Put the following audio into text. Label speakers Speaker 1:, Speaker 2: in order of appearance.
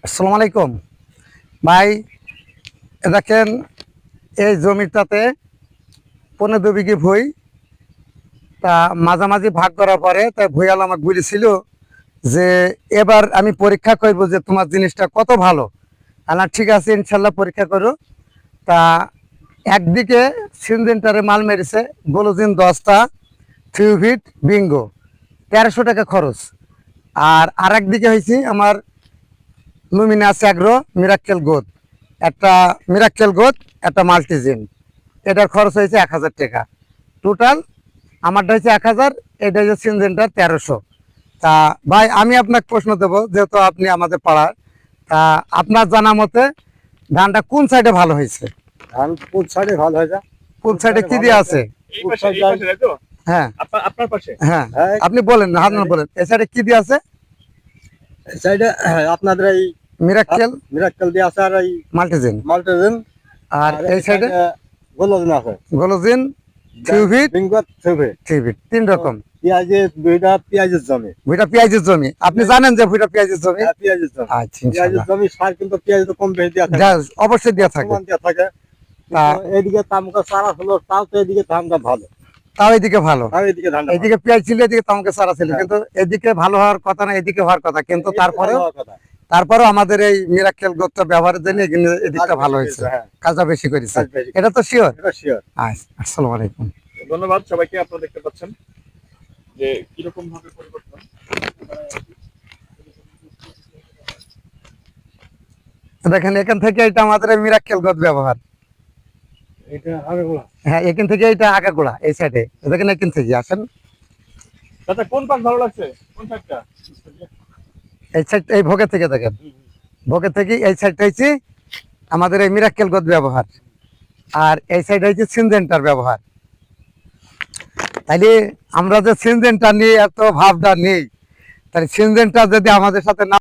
Speaker 1: আসসালামু আলাইকুম ভাই। দেখেন এই জমিটাতে 15 বিঘে ভুই, তা মাঝামাঝি ভাগ করার পরে তাই ভুইয়াল আমাকে বলেছিল যে এবার আমি পরীক্ষা করব যে তোমার জিনিসটা কত ভালো। আল্লাহ ঠিক আছে ইনশাল্লাহ পরীক্ষা করো। তা একদিকে সিনজেন্টারে মাল মেরেছে গোলোজিন 10টা, থিউভিট বিঙ্গো, 1300 টাকা খরচ। আর একদিকে হয়েছে আমার লুমিনাস অ্যাগ্রো মিরাক্কেল গোদ, একটা মিরাক্কেল গোদ, একটা মাল্টিজিন। এটার খরচ হয়েছে 1000 টাকা। টোটাল আমারটা হয়েছে 1000, এটা হচ্ছে সিনজেন্টার 1300। তা ভাই আমি আপনাকে প্রশ্ন দেবো, যেহেতু আপনি আমাদের পাড়ার, তা আপনার জানা মতে ধানটা কোন সাইডে ভালো হয়েছে?
Speaker 2: ধান কোন সাইডে ভালো হয়েছে?
Speaker 1: কোন সাইডে কি দিয়ে আছে? হ্যাঁ
Speaker 3: আপনার পাশে।
Speaker 1: হ্যাঁ আপনি বলেন, হাত বলেন, এই সাইডে কি দিয়ে আছে?
Speaker 2: এই সাইডে আপনাদের এই
Speaker 1: মিরাক্কেল
Speaker 2: মিরাক্কেল দিয়ে আছে, আর এই
Speaker 1: মাল্টিজিন।
Speaker 2: মাল্টিজিন,
Speaker 1: আর এই সাইডে
Speaker 2: গোলোজিন আছে,
Speaker 1: গোলোজিন, থিউভিট,
Speaker 2: বিঙ্গো,
Speaker 1: থিউভিট, 3 রকম।
Speaker 2: পেঁয়াজের জমি,
Speaker 1: ভুইটা পেঁয়াজের জমি। আপনি জানেন যে ভুইটা পেঁয়াজের জমি?
Speaker 2: পেঁয়াজের জমি।
Speaker 1: আচ্ছা
Speaker 2: পেঁয়াজের
Speaker 1: ইনশাআল্লাহ
Speaker 2: জমি সার কিন্তু পেঁয়াজ তো কম বেশি দেওয়া থাকে,
Speaker 1: অবশ্যই দেওয়া থাকে।
Speaker 2: সমান দেওয়া থাকে।
Speaker 1: তা
Speaker 2: এদিকে তামকা চারা হলো, তাও তো এদিকে ধানটা ভালো,
Speaker 1: তাও এদিকে ভালো।
Speaker 2: তাও এদিকে ধানটা
Speaker 1: এদিকে পেঁয়াজ ছিল, এদিকে তামকে সারা ছিল, কিন্তু এদিকে ভালো হওয়ার কথা না, এদিকে হওয়ার কথা। কিন্তু তারপরেও আমাদের এই মিরাক্কেল গোদটা ব্যবহারের জন্য এদিকটা ভালো হয়েছে, কাজটা বেশি করেছে। এটা তো শিওর। আচ্ছা, আসসালামু আলাইকুম।
Speaker 3: ধন্যবাদ সবাইকে। আপনারা দেখতে পাচ্ছেন যে কিরকম ভাবে পরিবর্তন।
Speaker 1: দেখেন এখান থেকে এটা আমাদের মিরাক্কেল গোদ ব্যবহার। হ্যাঁ এখান থেকে এটা আগাগোড়া এই সাইডে দেখেন, এখান থেকে আসেন।
Speaker 3: দাদা কোন পাশ ভালো লাগছে? কোন সাইডটা?
Speaker 1: এই সাইড, এই ভোগে থেকে দেখেন, ভোগে থেকে এই সাইডটা হচ্ছে আমাদের এই মিরাক্কেল গোদ ব্যবহার, আর এই সাইড হচ্ছে সিনজেন্টার ব্যবহার। তাইলে আমরা যে সিনজেন্টার নিয়ে এত ভাবটা নেই, তাহলে সিনজেন্টার যদি আমাদের সাথে না